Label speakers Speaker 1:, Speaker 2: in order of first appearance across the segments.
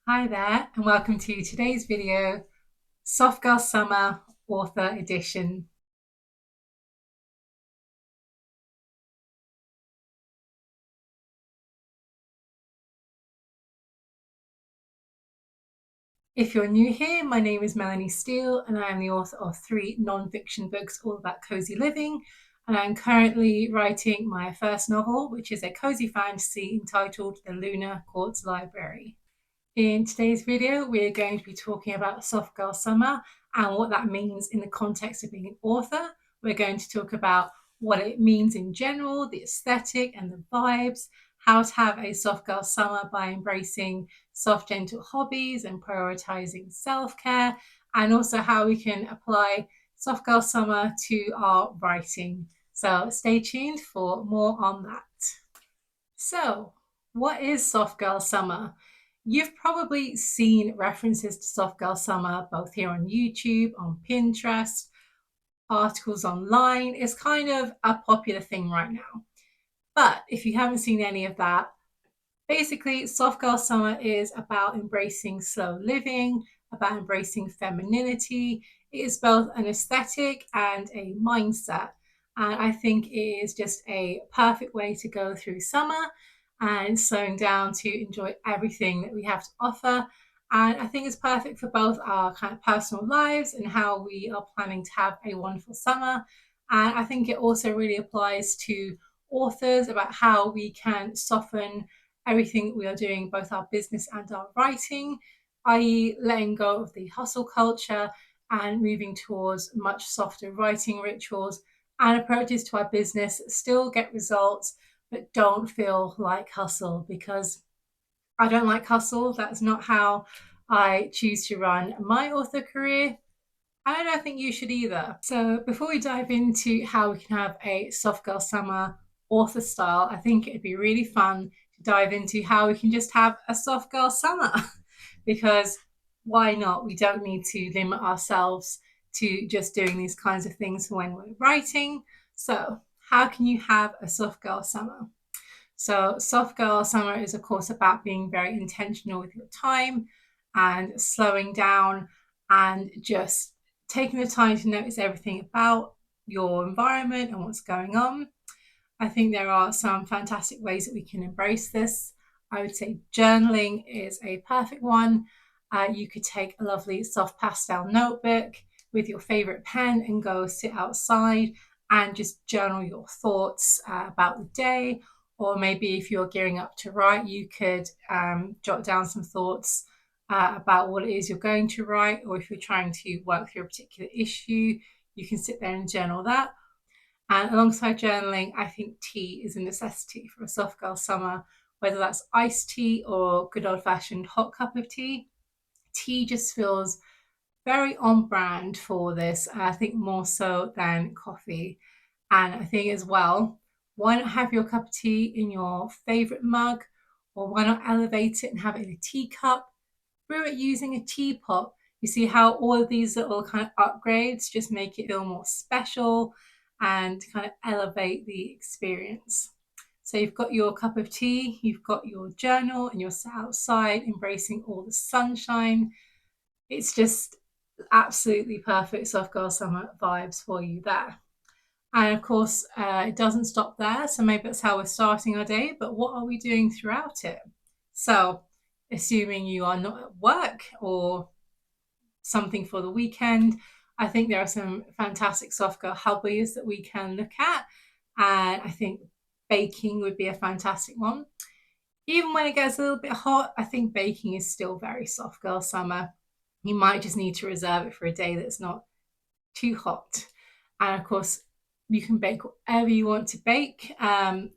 Speaker 1: Hi there, and welcome to today's video, Soft Girl Summer Author Edition. If you're new here, my name is Melanie Steele, and I am the author of 3 non-fiction books all about cozy living. And I'm currently writing my first novel, which is a cozy fantasy entitled The Lunar Quartz Library. In today's video, we're going to be talking about Soft Girl Summer and what that means in the context of being an author. We're going to talk about what it means in general, the aesthetic and the vibes, how to have a soft girl summer by embracing soft, gentle hobbies and prioritizing self-care, and also how we can apply soft girl summer to our writing. So stay tuned for more on that. So, what is Soft Girl Summer? You've probably seen references to Soft Girl Summer both here on YouTube, on Pinterest, articles online. It's kind of a popular thing right now. But if you haven't seen any of that, basically, Soft Girl Summer is about embracing slow living, about embracing femininity. It is both an aesthetic and a mindset. And I think it is just a perfect way to go through summer and slowing down to enjoy everything that we have to offer. And I think it's perfect for both our kind of personal lives and how we are planning to have a wonderful summer. And I think it also really applies to authors about how we can soften everything that we are doing, both our business and our writing, i.e., letting go of the hustle culture and moving towards much softer writing rituals and approaches to our business that still get results but don't feel like hustle, because I don't like hustle. That's not how I choose to run my author career. I don't think you should either. So, before we dive into how we can have a soft girl summer author style, I think it'd be really fun to dive into how we can just have a soft girl summer. Because why not? We don't need to limit ourselves to just doing these kinds of things when we're writing. So, how can you have a soft girl summer? So, soft girl summer is, of course, about being very intentional with your time and slowing down and just taking the time to notice everything about your environment and what's going on. I think there are some fantastic ways that we can embrace this. I would say journaling is a perfect one. You could take a lovely soft pastel notebook with your favorite pen and go sit outside and just journal your thoughts about the day. Or maybe if you're gearing up to write, you could jot down some thoughts about what it is you're going to write. Or if you're trying to work through a particular issue, you can sit there and journal that. And alongside journaling, I think tea is a necessity for a soft girl summer, whether that's iced tea or good old fashioned hot cup of tea. Tea just feels very on brand for this, I think more so than coffee. And I think as well, why not have your cup of tea in your favorite mug, or why not elevate it and have it in a teacup? Brew it using a teapot. You see how all of these little kind of upgrades just make it feel more special and kind of elevate the experience. So you've got your cup of tea, you've got your journal, and you're sat outside embracing all the sunshine. It's just absolutely perfect soft girl summer vibes for you there. And of course, it doesn't stop there. So maybe that's how we're starting our day, but what are we doing throughout it? So, assuming you are not at work or something for the weekend, I think there are some fantastic soft girl hobbies that we can look at. And I think baking would be a fantastic one. Even when it gets a little bit hot, I think baking is still very soft girl summer. You might just need to reserve it for a day that's not too hot. And of course, you can bake whatever you want to bake.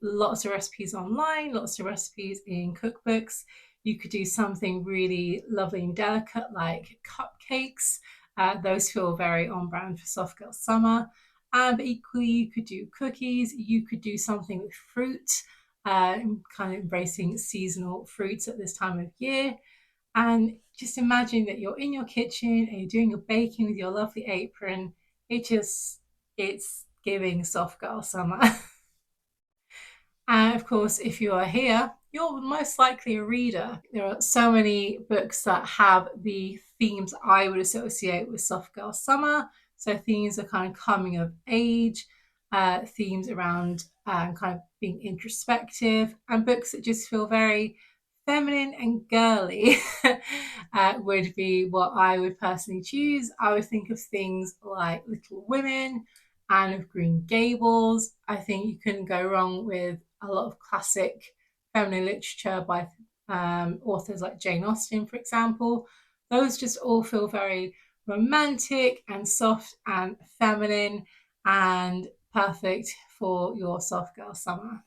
Speaker 1: Lots of recipes online, lots of recipes in cookbooks. You could do something really lovely and delicate like cupcakes. Those feel very on brand for soft girl summer. But equally, you could do cookies. You could do something with fruit, kind of embracing seasonal fruits at this time of year. And just imagine that you're in your kitchen and you're doing your baking with your lovely apron. It's giving soft girl summer. And of course, if you are here, you're most likely a reader. There are so many books that have the themes I would associate with soft girl summer. So themes are kind of coming of age, themes around kind of being introspective, and books that just feel very feminine and girly would be what I would personally choose. I would think of things like Little Women, Anne of Green Gables. I think you couldn't go wrong with a lot of classic feminine literature by authors like Jane Austen, for example. Those just all feel very romantic and soft and feminine and perfect for your soft girl summer.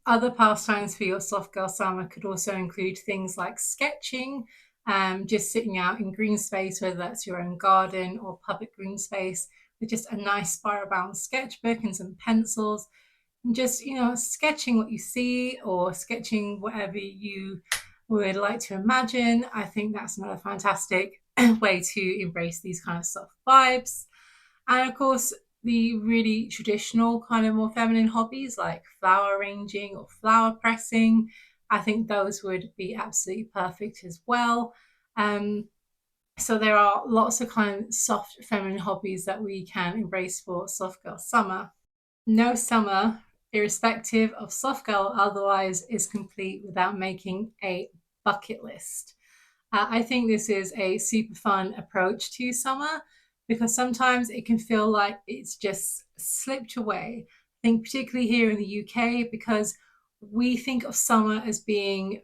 Speaker 1: Other pastimes for your soft girl summer could also include things like sketching, just sitting out in green space, whether that's your own garden or public green space, with just a nice spiral bound sketchbook and some pencils, and just, sketching what you see or sketching whatever you would like to imagine. I think that's another fantastic way to embrace these kind of soft vibes. And of course, the really traditional kind of more feminine hobbies like flower arranging or flower pressing, I think those would be absolutely perfect as well. Um, so there are lots of kind of soft feminine hobbies that we can embrace for soft girl summer. No summer, irrespective of soft girl otherwise, is complete without making a bucket list. I think this is a super fun approach to summer because sometimes it can feel like it's just slipped away. I think, particularly here in the UK, because we think of summer as being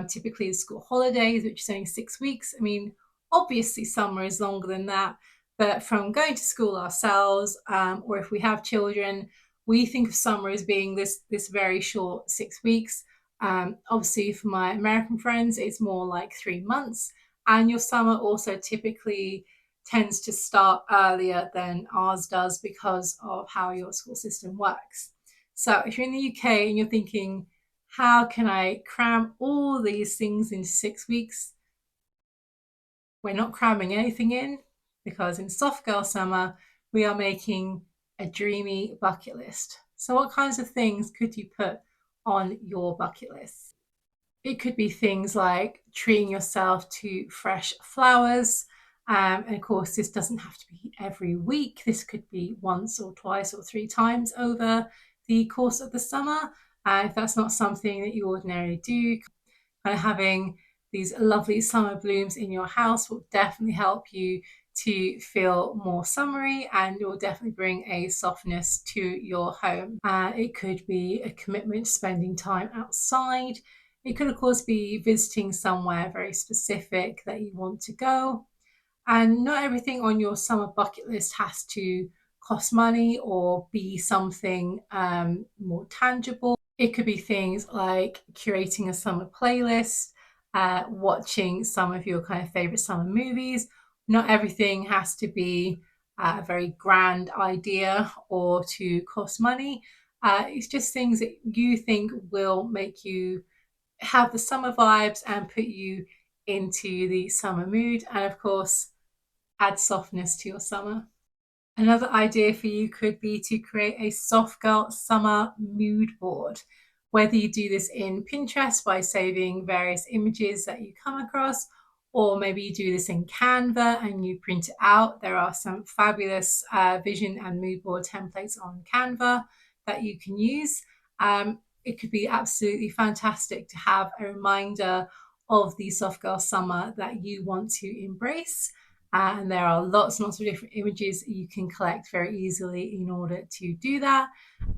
Speaker 1: typically the school holidays, which is only 6 weeks. I mean, obviously, summer is longer than that, but from going to school ourselves, or if we have children, we think of summer as being this very short 6 weeks. Obviously, for my American friends, it's more like 3 months. And your summer also typically tends to start earlier than ours does because of how your school system works. So if you're in the UK and you're thinking, how can I cram all these things in 6 weeks? We're not cramming anything in because in Soft Girl Summer, we are making a dreamy bucket list. So, what kinds of things could you put on your bucket list? It could be things like treating yourself to fresh flowers. And of course, this doesn't have to be every week. This could be once or twice or 3 times over the course of the summer. If that's not something that you ordinarily do, kind of having these lovely summer blooms in your house will definitely help you to feel more summery, and it will definitely bring a softness to your home. It could be a commitment to spending time outside. It could, of course, be visiting somewhere very specific that you want to go. And not everything on your summer bucket list has to cost money or be something more tangible. It could be things like curating a summer playlist, watching some of your kind of favorite summer movies. Not everything has to be a very grand idea or to cost money. It's just things that you think will make you have the summer vibes and put you into the summer mood. And of course, add softness to your summer. Another idea for you could be to create a soft girl summer mood board. Whether you do this in Pinterest by saving various images that you come across, or maybe you do this in Canva and you print it out. There are some fabulous vision and mood board templates on Canva that you can use. It could be absolutely fantastic to have a reminder of the soft girl summer that you want to embrace. And there are lots and lots of different images you can collect very easily in order to do that.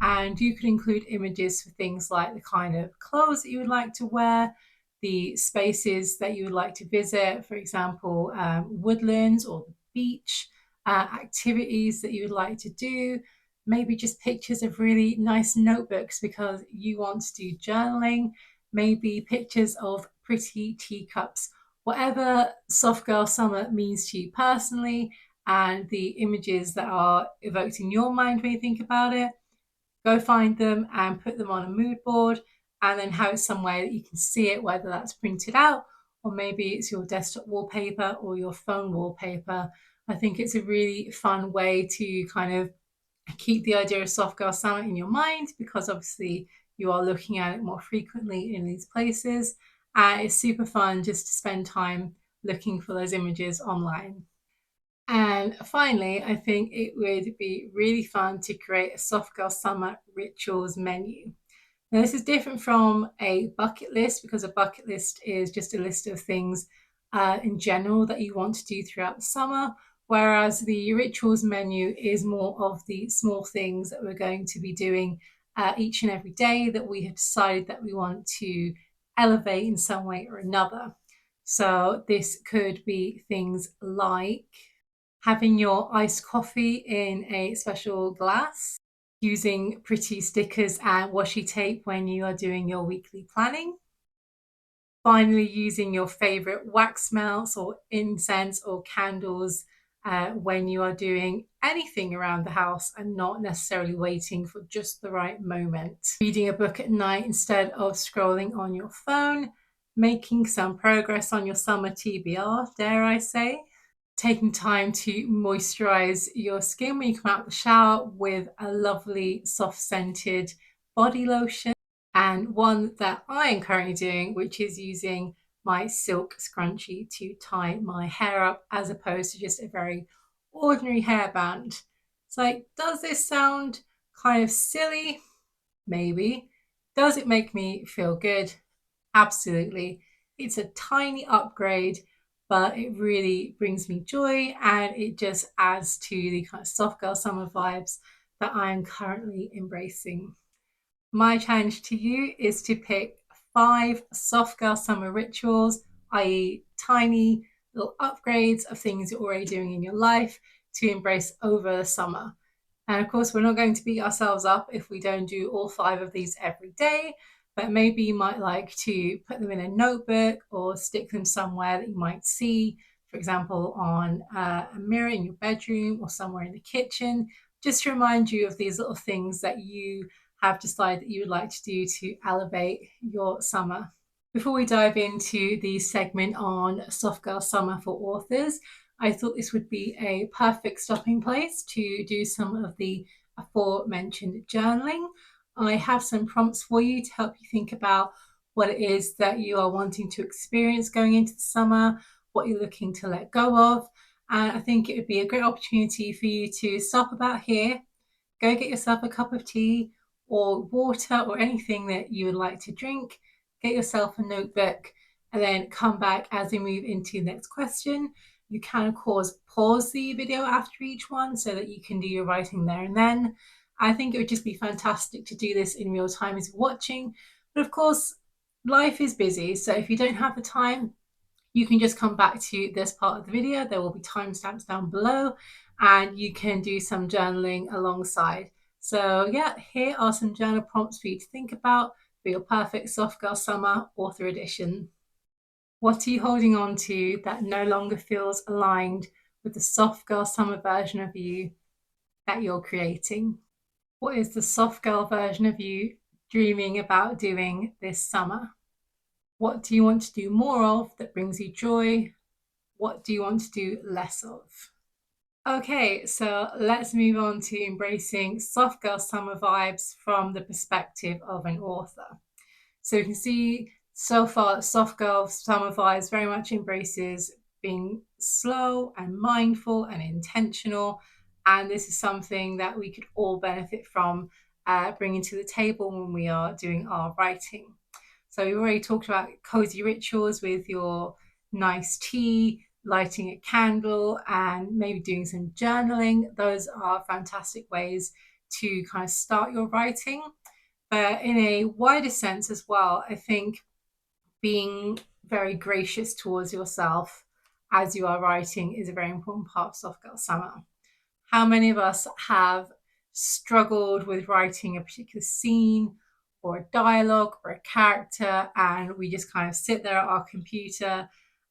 Speaker 1: And you can include images for things like the kind of clothes that you would like to wear, the spaces that you would like to visit, for example, woodlands or the beach, activities that you would like to do, maybe just pictures of really nice notebooks because you want to do journaling, maybe pictures of pretty teacups. Whatever soft girl summer means to you personally, and the images that are evoked in your mind when you think about it, go find them and put them on a mood board, and then have it somewhere that you can see it, whether that's printed out or maybe it's your desktop wallpaper or your phone wallpaper. I think it's a really fun way to kind of keep the idea of soft girl summer in your mind because obviously you are looking at it more frequently in these places. And it's super fun just to spend time looking for those images online. And finally, I think it would be really fun to create a soft girl summer rituals menu. Now, this is different from a bucket list because a bucket list is just a list of things in general that you want to do throughout the summer, whereas the rituals menu is more of the small things that we're going to be doing each and every day that we have decided that we want to elevate in some way or another. So, this could be things like having your iced coffee in a special glass, using pretty stickers and washi tape when you are doing your weekly planning, finally using your favorite wax melts or incense or candles when you are doing anything around the house and not necessarily waiting for just the right moment, reading a book at night instead of scrolling on your phone, making some progress on your summer TBR, dare I say, taking time to moisturize your skin when you come out of the shower with a lovely soft scented body lotion, and one that I am currently doing, which is using my silk scrunchie to tie my hair up as opposed to just a very ordinary hairband. It's like, does this sound kind of silly? Maybe. Does it make me feel good? Absolutely. It's a tiny upgrade, but it really brings me joy and it just adds to the kind of soft girl summer vibes that I'm currently embracing. My challenge to you is to pick 5 soft girl summer rituals, i.e., tiny little upgrades of things you're already doing in your life to embrace over the summer. And of course, we're not going to beat ourselves up if we don't do all 5 of these every day, but maybe you might like to put them in a notebook or stick them somewhere that you might see, for example, on a mirror in your bedroom or somewhere in the kitchen, just to remind you of these little things that you have decided that you would like to do to elevate your summer. Before we dive into the segment on Soft Girl Summer for authors, I thought this would be a perfect stopping place to do some of the aforementioned journaling. I have some prompts for you to help you think about what it is that you are wanting to experience going into the summer, what you're looking to let go of. And I think it would be a great opportunity for you to stop about here, go get yourself a cup of tea or water or anything that you would like to drink, get yourself a notebook, and then come back as we move into the next question. You can, of course, pause the video after each one so that you can do your writing there and then. I think it would just be fantastic to do this in real time as you're watching. But of course, life is busy. So if you don't have the time, you can just come back to this part of the video. There will be timestamps down below and you can do some journaling alongside. So yeah, here are some journal prompts for you to think about for your perfect soft girl summer author edition. What are you holding on to that no longer feels aligned with the soft girl summer version of you that you're creating? What is the soft girl version of you dreaming about doing this summer? What do you want to do more of that brings you joy? What do you want to do less of? Okay, so let's move on to embracing soft girl summer vibes from the perspective of an author. So you can see so far, soft girl summer vibes very much embraces being slow and mindful and intentional. And this is something that we could all benefit from bringing to the table when we are doing our writing. So we already talked about cozy rituals with your nice tea, lighting a candle, and maybe doing some journaling. Those are fantastic ways to kind of start your writing. But in a wider sense as well, I think being very gracious towards yourself as you are writing is a very important part of Soft Girl Summer. How many of us have struggled with writing a particular scene or a dialogue or a character, and we just kind of sit there at our computer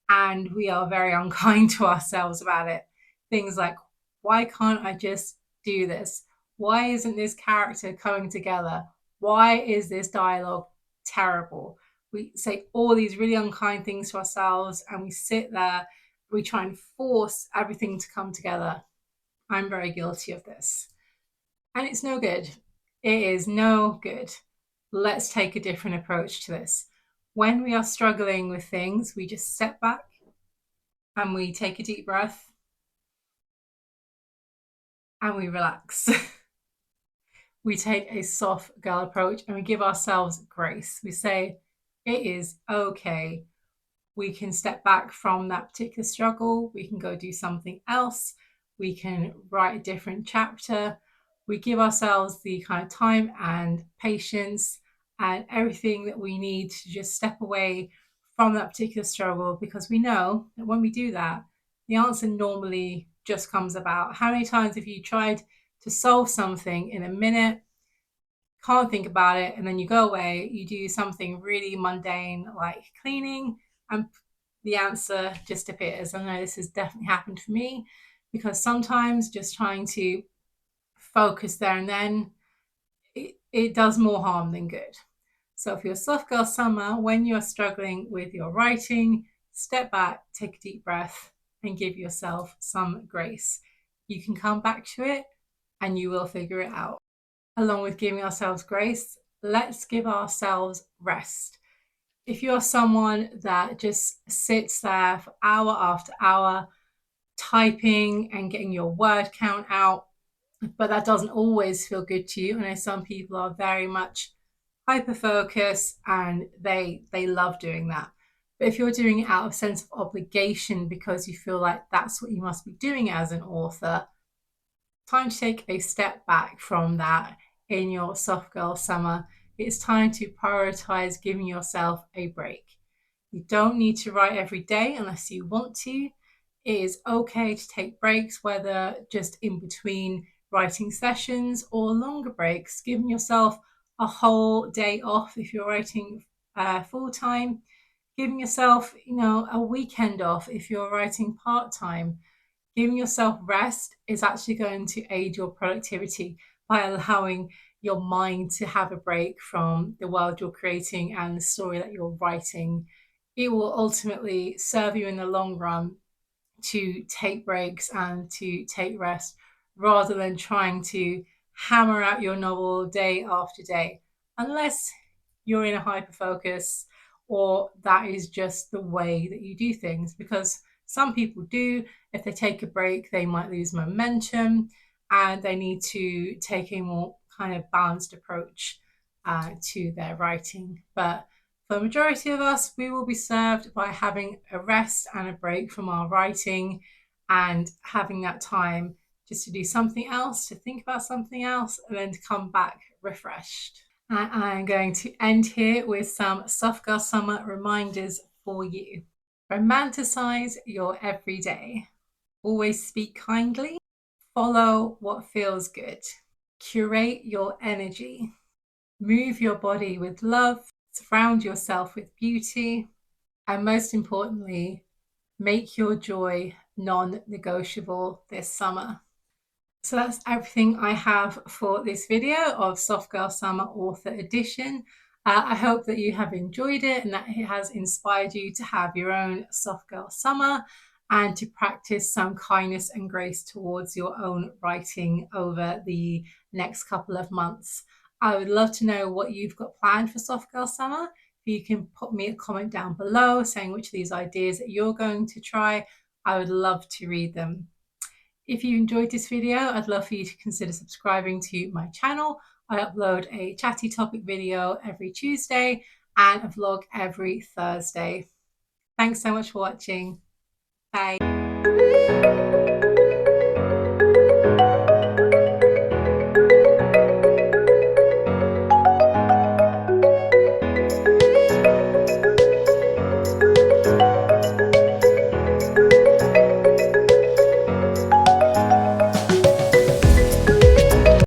Speaker 1: and we are very unkind to ourselves about it? Things like, why can't I just do this? Why isn't this character coming together? Why is this dialogue terrible? We say all these really unkind things to ourselves and we sit there, we try and force everything to come together. I'm very guilty of this. And it's no good. It is no good. let's take a different approach to this. When we are struggling with things, we just step back and we take a deep breath and we relax. We take a soft girl approach and we give ourselves grace. We say, it is okay. We can step back from that particular struggle. We can go do something else. We can write a different chapter. We give ourselves the kind of time and patience and everything that we need to just step away from that particular struggle, because we know that when we do that, the answer normally just comes about. How many times have you tried to solve something in a minute, can't think about it, and then you go away, you do something really mundane like cleaning, and the answer just appears? I know this has definitely happened for me, because sometimes just trying to focus there and then, it does more harm than good. So for your soft girl summer, when you're struggling with your writing, step back, take a deep breath, and give yourself some grace. You can come back to it and you will figure it out. Along with giving ourselves grace, let's give ourselves rest. If you're someone that just sits there for hour after hour typing and getting your word count out, but that doesn't always feel good to you. I know some people are very much hyper focused and they love doing that. But if you're doing it out of sense of obligation because you feel like that's what you must be doing as an author, time to take a step back from that in your soft girl summer. It's time to prioritize giving yourself a break. You don't need to write every day unless you want to. It is okay to take breaks, whether just in between writing sessions or longer breaks, giving yourself a whole day off if you're writing full time, giving yourself, a weekend off if you're writing part time. Giving yourself rest is actually going to aid your productivity by allowing your mind to have a break from the world you're creating and the story that you're writing. It will ultimately serve you in the long run to take breaks and to take rest, rather than trying to hammer out your novel day after day, unless you're in a hyper focus or that is just the way that you do things. Because some people do, if they take a break, they might lose momentum and they need to take a more kind of balanced approach to their writing. But for the majority of us, we will be served by having a rest and a break from our writing and having that time just to do something else, to think about something else, and then to come back refreshed. And I'm going to end here with some soft girl summer reminders for you. Romanticize your everyday. Always speak kindly. Follow what feels good. Curate your energy. Move your body with love. Surround yourself with beauty. And most importantly, make your joy non-negotiable this summer. So that's everything I have for this video of Soft Girl Summer Author Edition. I hope that you have enjoyed it and that it has inspired you to have your own Soft Girl Summer and to practice some kindness and grace towards your own writing over the next couple of months. I would love to know what you've got planned for Soft Girl Summer. You can put me a comment down below saying which of these ideas that you're going to try. I would love to read them. If you enjoyed this video, I'd love for you to consider subscribing to my channel. I upload a chatty topic video every Tuesday and a vlog every Thursday. Thanks so much for watching. Bye.